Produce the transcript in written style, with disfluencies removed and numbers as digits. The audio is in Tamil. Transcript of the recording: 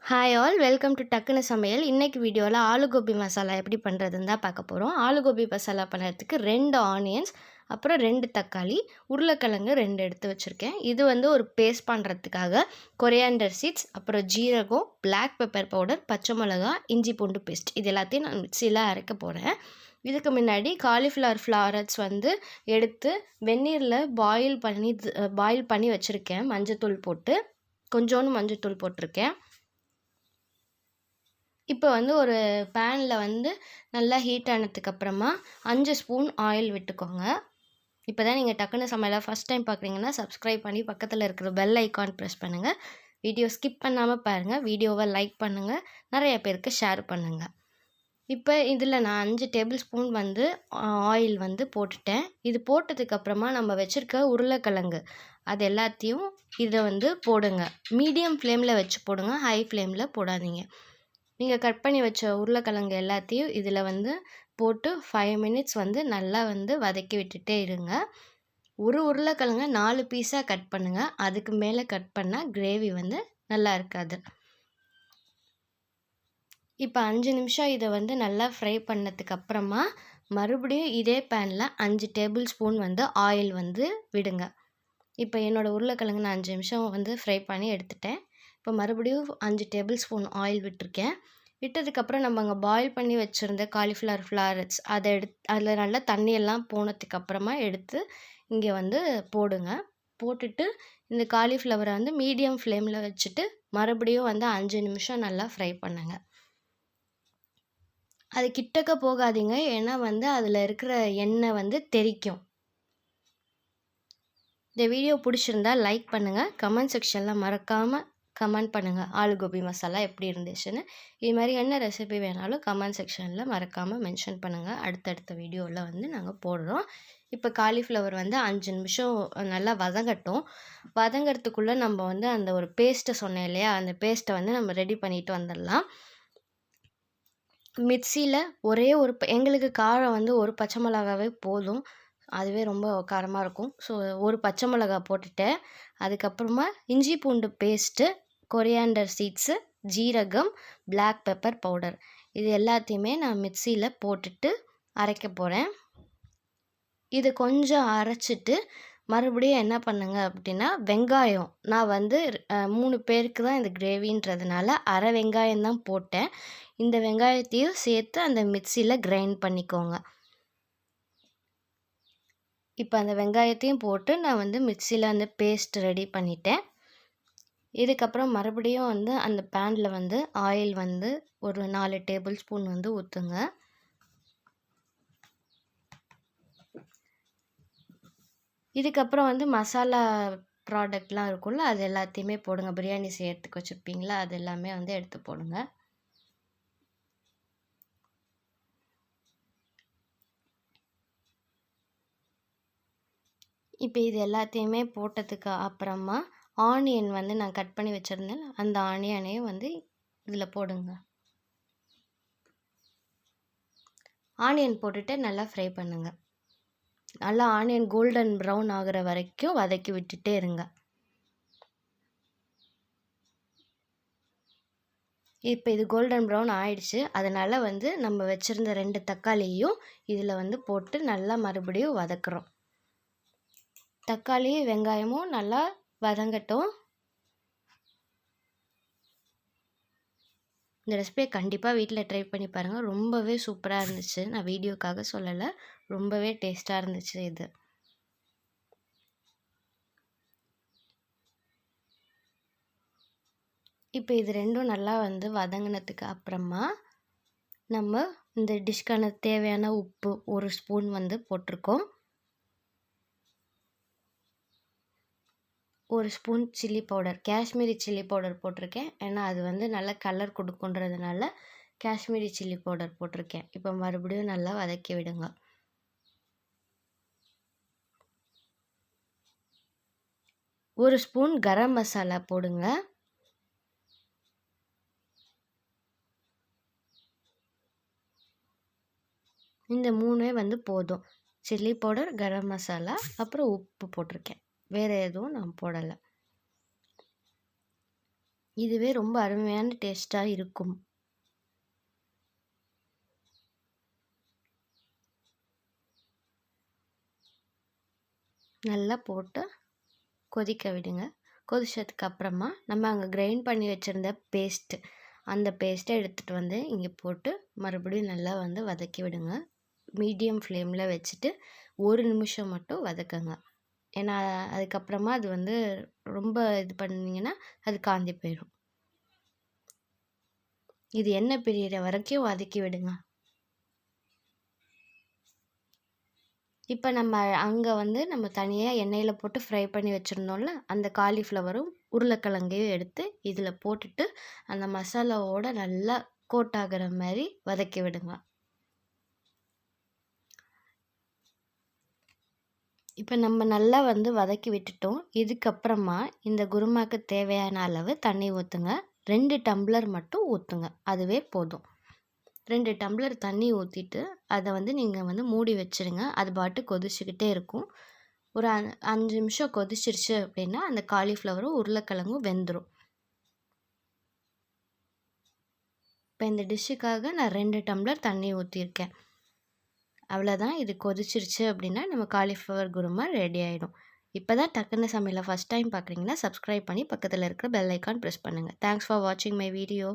ஹாய் ஆல் வெல்கம் டு டக்குனு சமையல். இன்றைக்கி வீடியோவில் ஆலு கோபி மசாலா எப்படி பண்ணுறதுன்னு தான் பார்க்க போகிறோம். ஆலு கோபி மசாலா பண்ணுறதுக்கு 2 ஆனியன்ஸ், அப்புறம் 2 தக்காளி, உருளைக்கிழங்கு 2 எடுத்து வச்சுருக்கேன். இது வந்து ஒரு பேஸ்ட் பண்ணுறதுக்காக கொரியாண்டர் சீட்ஸ், அப்புறம் ஜீரகம், பிளாக் பெப்பர் பவுடர், பச்சை மிளகா, இஞ்சி பூண்டு பேஸ்ட் இது எல்லாத்தையும் நான் மிக்சியில் அரைக்க போகிறேன். இதுக்கு முன்னாடி காலிஃப்ளவர் ஃப்ளாரட்ஸ் வந்து எடுத்து வெந்நீரில் பாயில் பண்ணி வச்சுருக்கேன். மஞ்சத்தூள் போட்டு கொஞ்சோண்டு மஞ்சத்தூள் போட்டிருக்கேன். இப்போ வந்து ஒரு பேனில் வந்து நல்லா ஹீட் ஆனதுக்கப்புறமா 5 ஸ்பூன் ஆயில் விட்டுக்கோங்க. இப்போ தான் நீங்கள் டக்குனு சமையலை ஃபஸ்ட் டைம் பார்க்குறீங்கன்னா சப்ஸ்கிரைப் பண்ணி பக்கத்தில் இருக்கிற பெல் ஐக்கான் ப்ரெஸ் பண்ணுங்கள். வீடியோ ஸ்கிப் பண்ணாமல் பாருங்கள். வீடியோவை லைக் பண்ணுங்கள். நிறைய பேருக்கு ஷேர் பண்ணுங்கள். இப்போ இதில் நான் 5 டேபிள் ஸ்பூன் வந்து ஆயில் வந்து போட்டுட்டேன். இது போட்டதுக்கப்புறமா நம்ம வச்சுருக்க உருளைக்கிழங்கு அது எல்லாத்தையும் இதை வந்து போடுங்க. மீடியம் ஃப்ளேமில் வச்சு போடுங்க, ஹை ஃப்ளேமில் போடாதீங்க. நீங்கள் கட் பண்ணி வச்ச உருளைக்கிழங்கு எல்லாத்தையும் இதில் வந்து போட்டு 5 மினிட்ஸ் வந்து நல்லா வந்து வதக்கி விட்டுட்டே இருங்க. ஒரு உருளைக்கிழங்க 4 பீஸாக கட் பண்ணுங்கள். அதுக்கு மேலே கட் பண்ணால் கிரேவி வந்து நல்லா இருக்காது. இப்போ 5 நிமிஷம் இதை வந்து நல்லா ஃப்ரை பண்ணதுக்கப்புறமா மறுபடியும் இதே பேனில் 5 டேபிள் ஸ்பூன் வந்து ஆயில் வந்து விடுங்க. இப்போ என்னோடய உருளைக்கிழங்கு நான் 5 நிமிஷம் வந்து ஃப்ரை பண்ணி எடுத்துட்டேன். இப்போ மறுபடியும் 5 டேபிள் ஸ்பூன் ஆயில் விட்டுருக்கேன். விட்டதுக்கப்புறம் நம்ம அங்கே பாயில் பண்ணி வச்சுருந்த காலிஃப்ளவர் ஃப்ளாரட்ஸ் அதில் நல்லா தண்ணியெல்லாம் போனதுக்கப்புறமா எடுத்து இங்கே வந்து போடுங்க. போட்டுட்டு இந்த காலிஃப்ளவரை வந்து மீடியம் ஃப்ளேமில் வச்சுட்டு மறுபடியும் வந்து 5 நிமிஷம் நல்லா ஃப்ரை பண்ணுங்கள். அது கிட்டக்க போகாதீங்க, ஏன்னா வந்து அதில் இருக்கிற எண்ணெய் வந்து தெறிக்கும். இந்த வீடியோ பிடிச்சிருந்தா லைக் பண்ணுங்கள். கமெண்ட் செக்ஷனில் மறக்காமல் கமெண்ட் பண்ணுங்கள் ஆலு கோபி மசாலா எப்படி இருந்துச்சுன்னு. இது மாதிரி என்ன ரெசிபி வேணாலும் கமெண்ட் செக்ஷனில் மறக்காமல் மென்ஷன் பண்ணுங்கள். அடுத்தடுத்த வீடியோவில் வந்து நாங்கள் போடுறோம். இப்போ காலிஃப்ளவர் வந்து 5 நிமிஷம் நல்லா வதங்கட்டும். வதங்கிறதுக்குள்ளே நம்ம வந்து அந்த ஒரு பேஸ்ட்டை சொன்னேன் இல்லையா, அந்த பேஸ்ட்டை வந்து நம்ம ரெடி பண்ணிட்டு வந்துடலாம். மிக்சியில் எங்களுக்கு காரம் வந்து ஒரு பச்சை மிளகாவே போதும். அதுவே ரொம்ப காரமாக இருக்கும். ஸோ ஒரு பச்சை மிளகா போட்டுட்டேன். அதுக்கப்புறமா இஞ்சி பூண்டு பேஸ்ட்டு, கொரியாண்டர் சீட்ஸு, ஜீரகம், பிளாக் பெப்பர் பவுடர் இது எல்லாத்தையுமே நான் மிக்சியில் போட்டுட்டு அரைக்க போகிறேன். இது கொஞ்சம் அரைச்சிட்டு மறுபடியும் என்ன பண்ணுங்க அப்படின்னா, வெங்காயம் நான் வந்து 3 பேருக்கு தான் இந்த கிரேவின்றதுனால அரை வெங்காயம் தான் போட்டேன். இந்த வெங்காயத்தையும் சேர்த்து அந்த மிக்சியில் கிரைண்ட் பண்ணிக்கோங்க. இப்போ அந்த வெங்காயத்தையும் போட்டு நான் வந்து மிக்சியில் அந்த பேஸ்ட் ரெடி பண்ணிட்டேன். இதுக்கப்புறம் மறுபடியும் வந்து அந்த பேனில் வந்து ஆயில் வந்து ஒரு 4 டேபிள் ஸ்பூன் வந்து ஊற்றுங்க. இதுக்கப்புறம் வந்து மசாலா ப்ராடக்ட்லாம் இருக்கும்ல, அது எல்லாத்தையுமே போடுங்க. பிரியாணி செய்யறதுக்கு வச்சுருப்பீங்களா, அது எல்லாமே வந்து எடுத்து போடுங்க. இப்போ இது எல்லாத்தையுமே போட்டதுக்கு அப்புறமா ஆனியன் வந்து நான் கட் பண்ணி வச்சுருந்தேன், அந்த ஆனியனையும் வந்து இதில் போடுங்க. ஆனியன் போட்டுட்டு நல்லா ஃப்ரை பண்ணுங்கள். நல்லா ஆனியன் கோல்டன் ப்ரௌன் ஆகிற வரைக்கும் வதக்கி விட்டுட்டே இருங்க. இப்போ இது கோல்டன் ப்ரௌன் ஆயிடுச்சு. அதனால் வந்து நம்ம வச்சுருந்த 2 தக்காளியையும் இதில் வந்து போட்டு நல்லா மறுபடியும் வதக்குறோம். தக்காளி வெங்காயமும் நல்லா வதங்கட்டும். இந்த ரெசிபியை கண்டிப்பாக வீட்டில் ட்ரை பண்ணி பாருங்கள். ரொம்பவே சூப்பராக இருந்துச்சு. நான் வீடியோக்காக சொல்லலை, ரொம்பவே டேஸ்ட்டாக இருந்துச்சு இது. இப்போ இது ரெண்டும் நல்லா வந்து வதங்கினதுக்கு அப்புறமா நம்ம இந்த டிஷ்க்கான தேவையான உப்பு 1 ஸ்பூன் வந்து போட்டிருக்கோம். 1 spoon chilli powder, Kashmiri chilli powder போட்டிருக்கேன். ஏன்னா அது வந்து நல்ல கலர் கொடுக்குன்றதுனால காஷ்மீரி சில்லி பவுடர் போட்டிருக்கேன். இப்போ மறுபடியும் நல்லா வதக்கி விடுங்க. ஒரு ஸ்பூன் கரம் மசாலா போடுங்க. இந்த 3 வந்து போதும். சில்லி பவுடர், கரம் மசாலா, அப்புறம் உப்பு போட்டிருக்கேன். வேறு எதுவும் நான் போடலை. இதுவே ரொம்ப அருமையான டேஸ்ட்டாக இருக்கும். நல்லா போட்டு கொதிக்க விடுங்க. கொதிச்சதுக்கு அப்புறமா நம்ம அங்கே கிரைண்ட் பண்ணி வச்சுருந்த அந்த பேஸ்ட்டை எடுத்துகிட்டு வந்து இங்கே போட்டு மறுபடியும் நல்லா வந்து வதக்கி விடுங்க. மீடியம் ஃப்ளேமில் வச்சுட்டு 1 நிமிஷம் மட்டும் வதக்குங்க. ஏன்னா அதுக்கப்புறமா அது வந்து ரொம்ப இது பண்ணிங்கன்னா அது காந்தி போயிடும். இது எண்ணெய் பிரியிற வரைக்கும் வதக்கி விடுங்க. இப்போ நம்ம அங்கே வந்து நம்ம தனியாக எண்ணெயில் போட்டு ஃப்ரை பண்ணி வச்சுருந்தோம்ல, அந்த காலிஃப்ளவரும் உருளைக்கிழங்கையும் எடுத்து இதில் போட்டுட்டு அந்த மசாலாவோட நல்லா கோட் ஆகிற மாதிரி வதக்கி விடுங்க. இப்போ நம்ம நல்லா வந்து வதக்கி விட்டுட்டோம். இதுக்கப்புறமா இந்த குருமாக்கு தேவையான அளவு தண்ணி ஊற்றுங்க. 2 டம்ளர் மட்டும் ஊற்றுங்க, அதுவே போதும். 2 டம்ளர் தண்ணி ஊற்றிட்டு அதை வந்து நீங்கள் வந்து மூடி வச்சுருங்க. அது பாட்டு கொதிச்சுக்கிட்டே இருக்கும். ஒரு 5 நிமிஷம் கொதிச்சிருச்சு அப்படின்னா அந்த காலிஃப்ளவரும் உருளைக்கிழங்கும் வெந்துடும். இப்போ இந்த டிஷ்ஷுக்காக நான் 2 டம்ளர் தண்ணி ஊற்றிருக்கேன். அவ்வளோதான். இது கொதிச்சிருச்சு அப்படின்னா நம்ம காலிஃப்ளவர் குருமா ரெடி ஆகிடும். இப்போ தான் டக்குன்னு சமையலை ஃபஸ்ட் டைம் பார்க்குறீங்கன்னா சப்ஸ்கிரைப் பண்ணி பக்கத்தில் இருக்கிற பெல் ஐக்கான் ப்ரெஸ் பண்ணுங்கள். தேங்க்ஸ் ஃபார் வாட்சிங் மை வீடியோ.